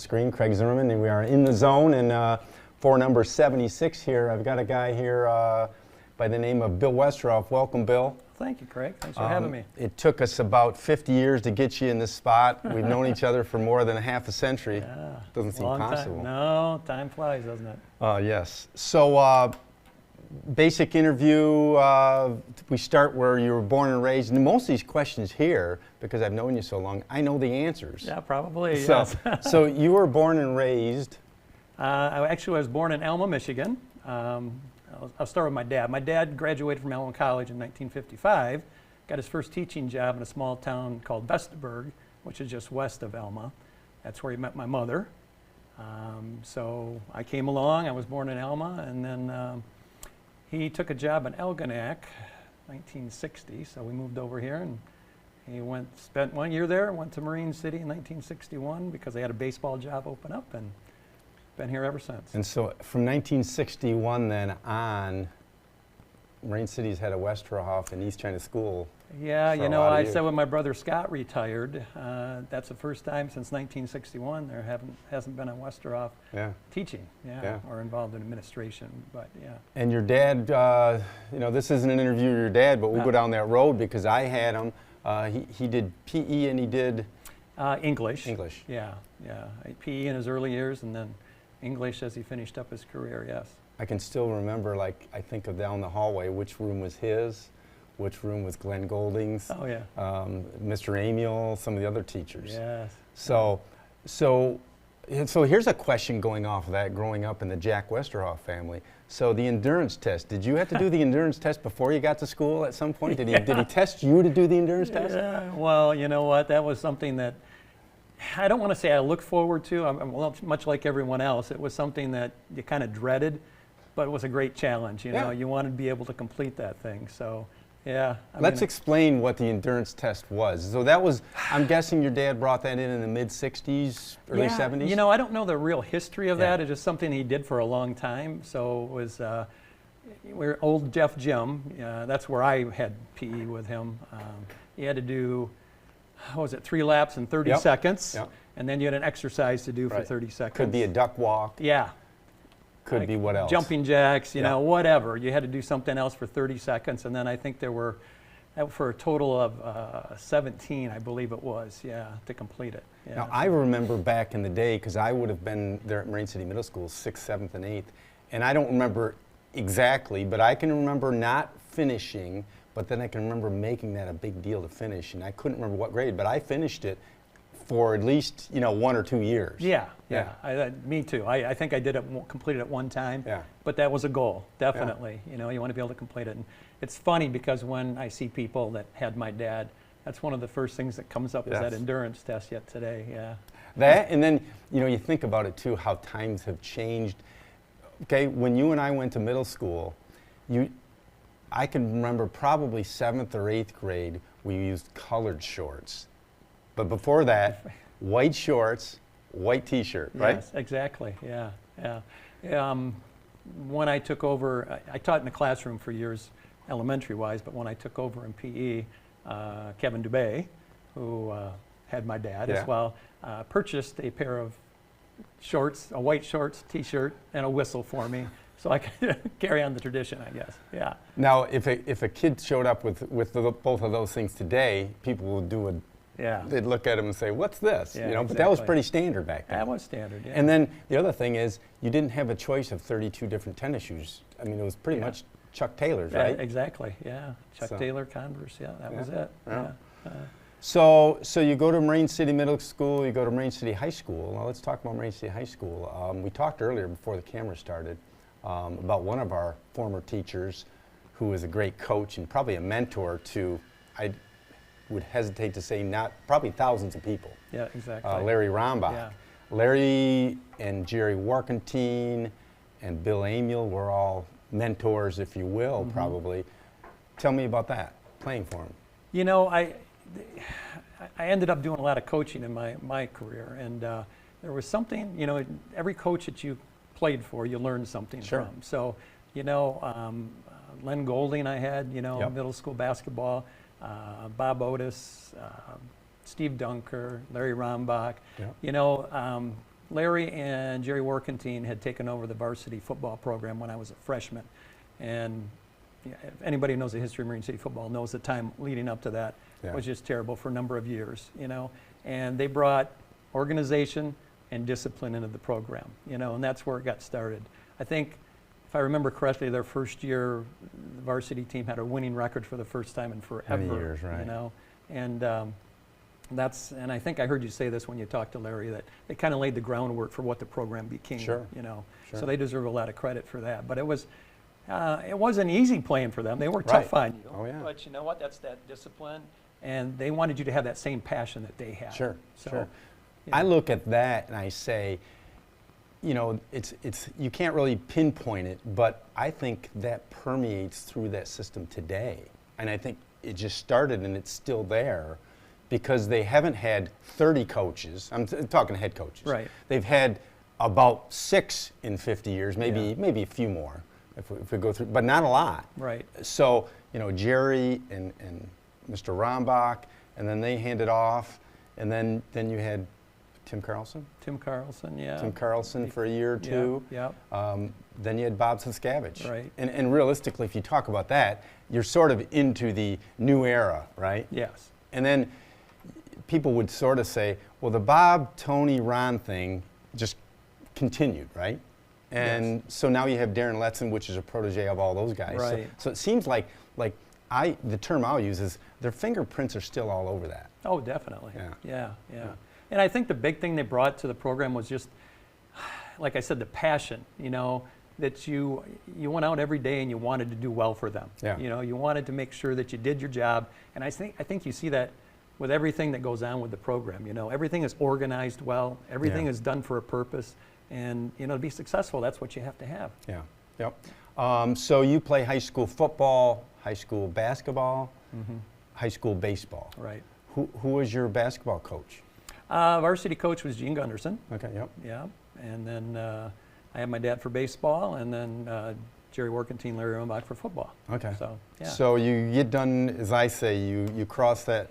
screen, Craig Zimmerman, and we are in the zone. And for number 76 here, I've got a guy here by the name of Bill Westerhof. Welcome, Bill. Thank you, Craig. Thanks for having me. It took us about 50 years to get you in this spot. We've known each other for more than a half a century. Yeah, doesn't seem long possible. Time. No, time flies, doesn't it? Yes. So, basic interview. We start where you were born and raised. And most of these questions here, because I've known you so long, I know the answers. Yeah, probably. So, yes. so you were born and raised. I was born in Alma, Michigan. I'll start with my dad. My dad graduated from Alma College in 1955, got his first teaching job in a small town called Vestaburg, which is just west of Alma. That's where he met my mother. So I came along, I was born in Alma, and then he took a job in Elginak, 1960, so we moved over here, and he spent 1 year there, went to Marine City in 1961 because they had a baseball job open up, and been here ever since. And so from 1961 then on, Marine City's had a Westerhof in East China School. Yeah, you know, I said when my brother Scott retired, that's the first time since 1961 there hasn't been a Westerhof teaching, or involved in administration, but yeah. And your dad, you know, this isn't an interview with your dad, but we'll go down that road because I had him. He did PE and he did English. English. Yeah. PE in his early years, and then English as he finished up his career, yes. I can still remember, like, I think of down the hallway, which room was his, which room was Glenn Golding's, Mr. Amiel, some of the other teachers. Yes. So here's a question going off of that, growing up in the Jack Westerhof family. So the endurance test, did you have to do the endurance test before you got to school at some point? Did he test you to do the endurance test? Yeah, well, you know what, that was something that I don't want to say I look forward to. I'm much like everyone else. It was something that you kind of dreaded, but it was a great challenge. You know, you wanted to be able to complete that thing. So, yeah. Let's explain what the endurance test was. So that was, I'm guessing your dad brought that in the mid-60s, early 70s? You know, I don't know the real history of that. It's just something he did for a long time. So it was, we're old Jeff Jim. That's where I had PE with him. He had to do, what was it, 3 laps in 30 seconds, and then you had an exercise to do for 30 seconds. Could be a duck walk. Yeah. Could be what else? Jumping jacks, you know, whatever. You had to do something else for 30 seconds, and then I think there were, for a total of 17, I believe it was, to complete it. Yeah. Now, I remember back in the day, because I would have been there at Marine City Middle School, 6th, 7th, and 8th, and I don't remember exactly, but I can remember not finishing, but then I can remember making that a big deal to finish, and I couldn't remember what grade, but I finished it for at least, you know, 1 or 2 years. Yeah. Me too. I think I did it, completed it one time, but that was a goal, definitely. You know, you want to be able to complete it. And it's funny because when I see people that had my dad, that's one of the first things that comes up is that endurance test yet today, That, and then, you know, you think about it too, how times have changed. Okay, when you and I went to middle school, I can remember probably 7th or 8th grade, we used colored shorts. But before that, white shorts, white T-shirt, right? Yes, exactly, yeah. When I took over, I taught in the classroom for years, elementary-wise, but when I took over in PE, Kevin Dubé, who had my dad as well, purchased a pair of shorts, a white shorts, T-shirt, and a whistle for me. So I could carry on the tradition, I guess. Yeah. Now, if a kid showed up with both of those things today, people would do a they'd look at him and say, "What's this?" Yeah, you know, but that was pretty standard back then. That was standard. Yeah. And then the other thing is, you didn't have a choice of 32 different tennis shoes. I mean, it was pretty much Chuck Taylor's, right? Exactly. Yeah. Chuck Taylor, Converse. Yeah, that was it. Yeah. So you go to Marine City Middle School, you go to Marine City High School. Now let's talk about Marine City High School. We talked earlier before the camera started about one of our former teachers who was a great coach and probably a mentor to, I would hesitate to say probably thousands of people. Yeah, exactly. Larry Rombach. Yeah. Larry and Jerry Warkentine and Bill Amiel were all mentors, if you will, probably. Tell me about that, playing for him. You know, I ended up doing a lot of coaching in my career, and there was something, you know, every coach that you played for, you learned something from. So, you know, Len Golding I had, you know, middle school basketball, Bob Otis, Steve Dunker, Larry Rombach. You know, Larry and Jerry Workentine had taken over the varsity football program when I was a freshman. And yeah, if anybody who knows the history of Marine City football knows the time leading up to that was just terrible for a number of years, you know. And they brought organization and discipline into the program, you know, and that's where it got started. I think, if I remember correctly, their first year, the varsity team had a winning record for the first time in forever. Many years, right. You know, and and I think I heard you say this when you talked to Larry, that they kind of laid the groundwork for what the program became. Sure. You know, Sure. so they deserve a lot of credit for that. But it wasn't easy playing for them. They were tough on you. Oh, yeah. But you know what? That's that discipline, and they wanted you to have that same passion that they had. Sure. So, Sure. you know. I look at that and I say, you know, it's you can't really pinpoint it, but I think that permeates through that system today. And I think it just started and it's still there because they haven't had 30 coaches. I'm talking head coaches. Right. They've had about 6 in 50 years, maybe a few more if we go through, but not a lot. Right. So, you know, Jerry and Mr. Rombach, and then they handed off, and then you had Tim Carlson? Tim Carlson, yeah. Tim Carlson for a year or two. Yeah. Then you had Bob Siskavich. Right. And realistically, if you talk about that, you're sort of into the new era, right? Yes. And then people would sort of say, well, the Bob, Tony, Ron thing just continued, right? And so now you have Darren Letson, which is a protege of all those guys. Right. So it seems like the term I'll use is their fingerprints are still all over that. Oh, definitely. Yeah. Yeah. And I think the big thing they brought to the program was just, like I said, the passion, you know, that you went out every day and you wanted to do well for them. Yeah. You know, you wanted to make sure that you did your job. And I think you see that with everything that goes on with the program. You know, everything is organized well. Everything is done for a purpose. And, you know, to be successful, that's what you have to have. Yeah. Yep. So you play high school football, high school basketball, high school baseball. Right. Who was your basketball coach? Varsity coach was Gene Gunderson. Okay, yep. Yeah. And then I had my dad for baseball, and then Jerry Workentine, Larry Rombach for football. Okay. So, yeah. So you get done, as I say, you cross that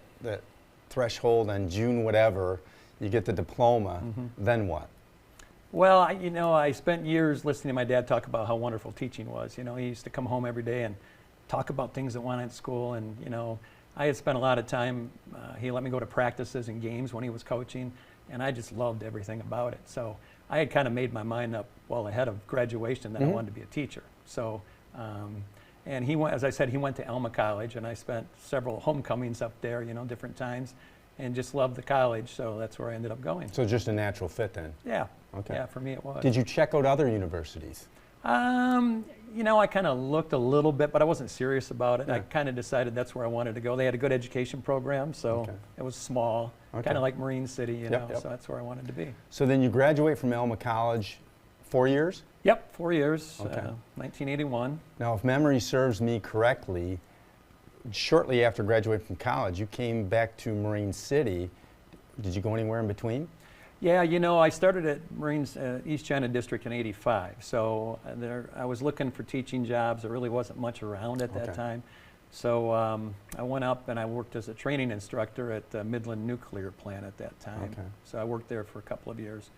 threshold on June whatever, you get the diploma, then what? Well, I spent years listening to my dad talk about how wonderful teaching was. You know, he used to come home every day and talk about things that went on at school, and, you know, I had spent a lot of time, he let me go to practices and games when he was coaching, and I just loved everything about it. So I had kind of made my mind up well ahead of graduation that I wanted to be a teacher. So, and he went, as I said, he went to Alma College, and I spent several homecomings up there, you know, different times, and just loved the college, so that's where I ended up going. So just a natural fit then? Yeah. Okay. Yeah, for me it was. Did you check out other universities? You know, I kind of looked a little bit, but I wasn't serious about it. Yeah. I kind of decided that's where I wanted to go. They had a good education program, so it was small, kind of like Marine City, you know, so that's where I wanted to be. So then you graduate from Alma College, 4 years? Yep, 4 years, Okay. 1981. Now, if memory serves me correctly, shortly after graduating from college, you came back to Marine City. Did you go anywhere in between? Yeah, you know, I started at Marines East China District in '85, so I was looking for teaching jobs. There really wasn't much around at that time. So I went up and I worked as a training instructor at the Midland Nuclear Plant at that time. Okay. So I worked there for a couple of years,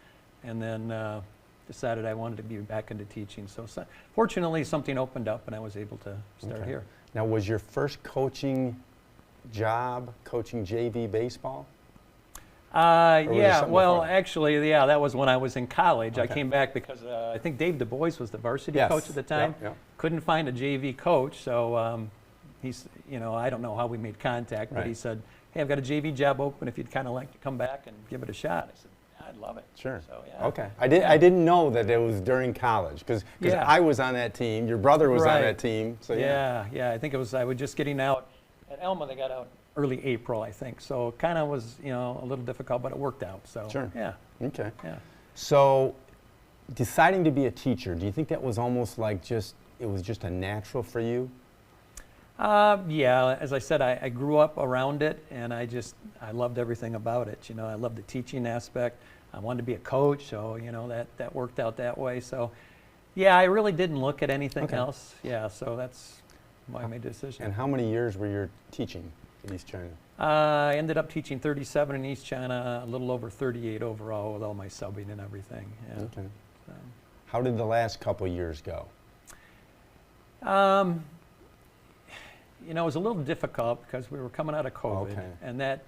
and then decided I wanted to be back into teaching. So fortunately, something opened up and I was able to start here. Now, was your first coaching job coaching JV baseball? Yeah, well, before? actually, yeah, that was when I was in college. I came back because I think Dave Du Bois was the varsity coach at the time. Couldn't find a JV coach, so he's, you know, I don't know how we made contact, but he said, hey, I've got a JV job open if you'd kind of like to come back and give it a shot. I said, I'd love it. Sure. So, yeah. Okay. I didn't know that it was during college because I was on that team. Your brother was on that team. So yeah. I think it was, I was just getting out. At Elma, they got out early April, I think. So it kind of was, you know, a little difficult, but it worked out. So sure. Yeah. Okay. Yeah. So deciding to be a teacher, do you think that was almost like it was just a natural for you? Yeah, as I said, I grew up around it, and I loved everything about it. You know, I loved the teaching aspect. I wanted to be a coach, so, you know, that worked out that way. So, yeah, I really didn't look at anything else. Yeah, so that's why I made the decision. And how many years were you teaching in East China? I ended up teaching 37 in East China, a little over 38 overall with all my subbing and everything. Yeah. Okay. So. How did the last couple years go? You know, it was a little difficult because we were coming out of COVID, Okay. and that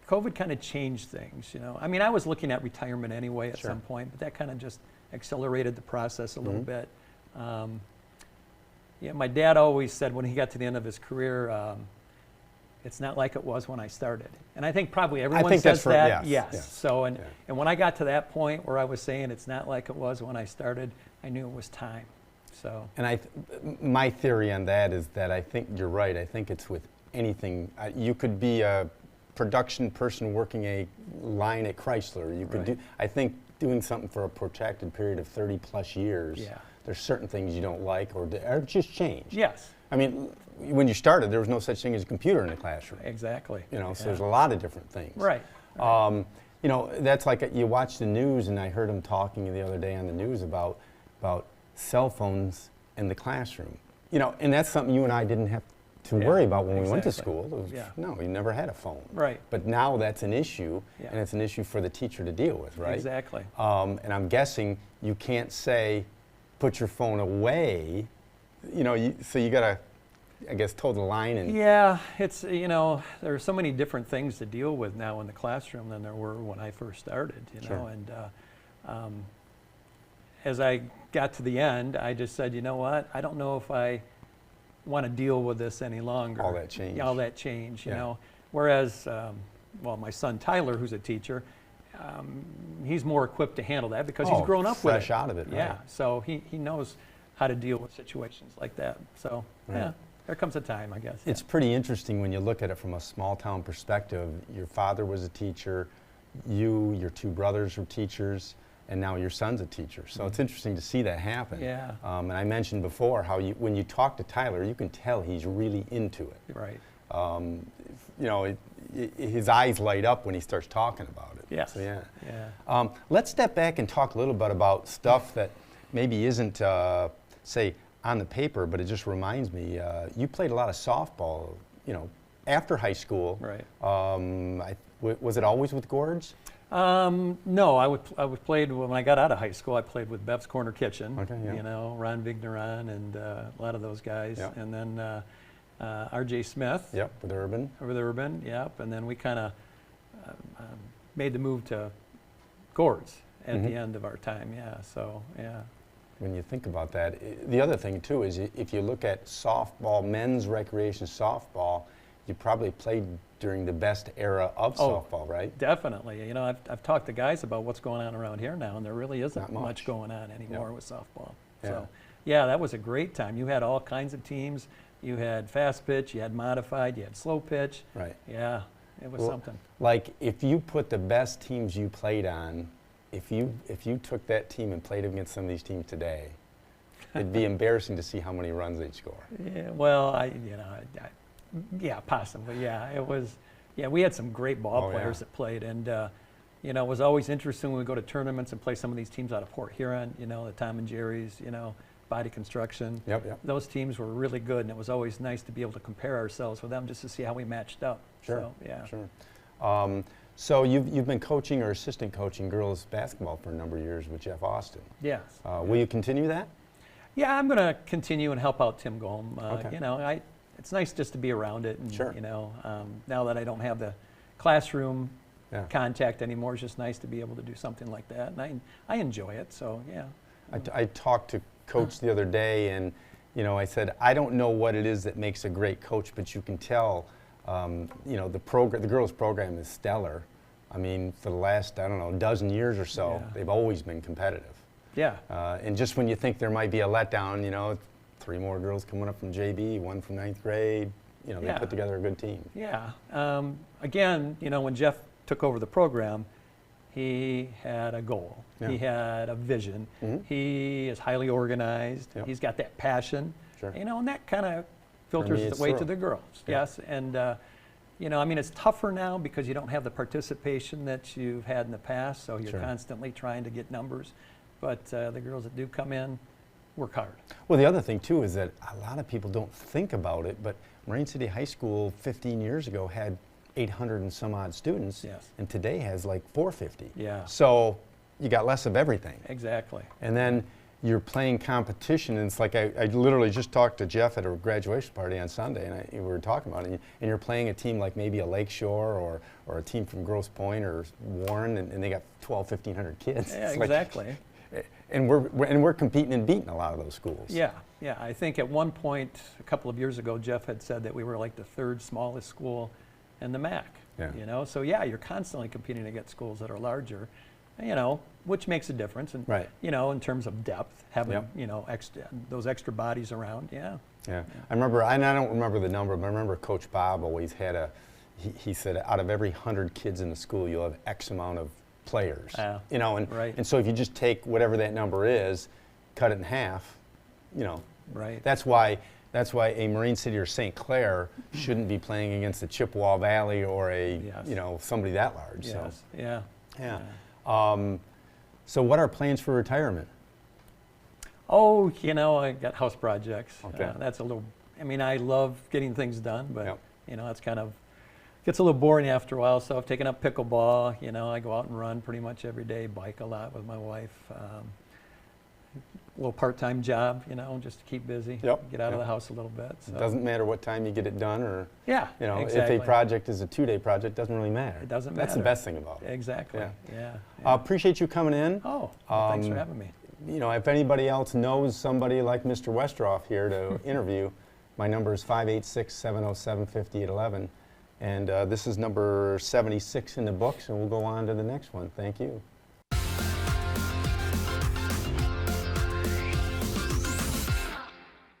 COVID kind of changed things, you know. I mean, I was looking at retirement anyway at Sure. some point, but that kind of just accelerated the process a little bit. Yeah, my dad always said when he got to the end of his career, it's not like it was when I started. And I think probably everyone says that. Yes. So, and when I got to that point where I was saying it's not like it was when I started, I knew it was time. So. And my theory on that is that I think you're right. I think it's with anything. You could be a production person working a line at Chrysler. You could do. I think doing something for a protracted period of 30 plus years. Yeah. There's certain things you don't like or just change. Yes. I mean, when you started, there was no such thing as a computer in the classroom. Exactly. You know, so there's a lot of different things. Right. You know, that's like you watch the news, and I heard him talking the other day on the news about cell phones in the classroom. You know, and that's something you and I didn't have to worry about when we went to school. It was, no, we never had a phone. Right. But now that's an issue, and it's an issue for the teacher to deal with, right? Exactly. And I'm guessing you can't say, put your phone away. You know, so you got to, I guess, toe the line. And yeah, it's, you know, there are so many different things to deal with now in the classroom than there were when I first started, you know. And as I got to the end, I just said, you know what, I don't know if I want to deal with this any longer. All that change. All that change, you know. Whereas, well, my son Tyler, who's a teacher, he's more equipped to handle that because he's grown up with it. Fresh out of it, right? Yeah, so he knows how to deal with situations like that. So, yeah, there comes a time, I guess. It's pretty interesting when you look at it from a small town perspective. Your father was a teacher, your two brothers were teachers, and now your son's a teacher. So it's interesting to see that happen. Yeah. And I mentioned before how when you talk to Tyler, you can tell he's really into it. Right. You know, his eyes light up when he starts talking about it. Yes. So, yeah. Yeah. Let's step back and talk a little bit about stuff that maybe isn't, say, on the paper, but it just reminds me. You played a lot of softball, you know, after high school. Right. Was it always with Gords? No, I played when I got out of high school. I played with Bev's Corner Kitchen. Okay, yeah. You know, Ron Vigneron and a lot of those guys. Yeah. And then R.J. Smith. Yep, with Urban. With Urban, yep. And then we kind of made the move to Gords at the end of our time. Yeah. So yeah. When you think about that, the other thing too is if you look at softball, men's recreation softball, you probably played during the best era of softball, right? Definitely. You know, I've talked to guys about what's going on around here now, and there really isn't Not much going on anymore with softball. Yeah. So, yeah, that was a great time. You had all kinds of teams. You had fast pitch, you had modified, you had slow pitch. Right. Yeah, it was something. Like if you put the best teams you played on, if you took that team and played against some of these teams today, it'd be embarrassing to see how many runs they'd score. Yeah, well, yeah, possibly. Yeah, it was. Yeah, we had some great ball players that played, and you know, it was always interesting when we go to tournaments and play some of these teams out of Port Huron. You know, the Tom and Jerry's. You know, Body Construction. Yep. Those teams were really good, and it was always nice to be able to compare ourselves with them just to see how we matched up. Sure. So, yeah. Sure. So you've been coaching or assistant coaching girls basketball for a number of years with Jeff Austin. Yes. Will you continue that? Yeah, I'm going to continue and help out Tim Golm. Okay. You know, it's nice just to be around it. And, Sure. You know, now that I don't have the classroom contact anymore, it's just nice to be able to do something like that. And I enjoy it, so yeah. I talked to Coach the other day, and you know, I said, I don't know what it is that makes a great coach, but you can tell, you know, the girls' program is stellar. I mean, for the last, I don't know, dozen years or so, they've always been competitive. Yeah. And just when you think there might be a letdown, you know, 3 more girls coming up from JV, 1 from 9th grade, you know, they put together a good team. Yeah. Again, you know, when Jeff took over the program, he had a goal. Yeah. He had a vision. He is highly organized. Yep. He's got that passion. Sure. You know, and that kind of filters its way to the girls. Yeah. Yes. And, you know, I mean, it's tougher now because you don't have the participation that you've had in the past, so you're constantly trying to get numbers. But the girls that do come in work hard. Well, the other thing, too, is that a lot of people don't think about it, but Marine City High School 15 years ago had 800 and some odd students, Yes. and today has like 450. Yeah. So you got less of everything. Exactly. And then you're playing competition, and it's like I literally just talked to Jeff at a graduation party on Sunday, and we were talking about it, and you're playing a team like maybe a Lakeshore or a team from Grosse Pointe or Warren, and they got 1,500 kids. Yeah, It's like- exactly. and we're competing and beating a lot of those schools. Yeah, yeah. I think at one point, a couple of years ago, Jeff had said that we were like the third smallest school in the MAC. Yeah. You know, so yeah, you're constantly competing against schools that are larger, you know, which makes a difference. And Right. you know, in terms of depth, having Yep. you know those extra bodies around. Yeah. Yeah, I remember, and I don't remember the number, but I remember Coach Bob always had he said out of every 100 kids in the school, you'll have X amount of players. You know, Right. and so if you just take whatever that number is, cut it in half, you know, Right. that's why a Marine City or St. Clair shouldn't be playing against a Chippewa Valley or a, Yes. you know, somebody that large. Yes. So, Yeah. yeah. So what are plans for retirement? Oh, you know, I got house projects. Okay. That's a little. I mean, I love getting things done, but Yep. you know, it's kind of gets a little boring after a while. So I've taken up pickleball. You know, I go out and run pretty much every day. Bike a lot with my wife. A little part-time job, you know, just to keep busy. Yep, Get out of yep. the house a little bit. So. It doesn't matter what time you get it done, or Yeah. you know, exactly. if a project is a 2-day project, doesn't really matter. It doesn't That's the matter. best thing about it. Exactly. Yeah. Yeah. Appreciate you coming in. Oh, well, thanks for um, having me. You know, if anybody else knows somebody like Mr. Westerhof here to interview, my number is 586-707-5811. And this is number 76 in the books, and we'll go on to the next one. Thank you.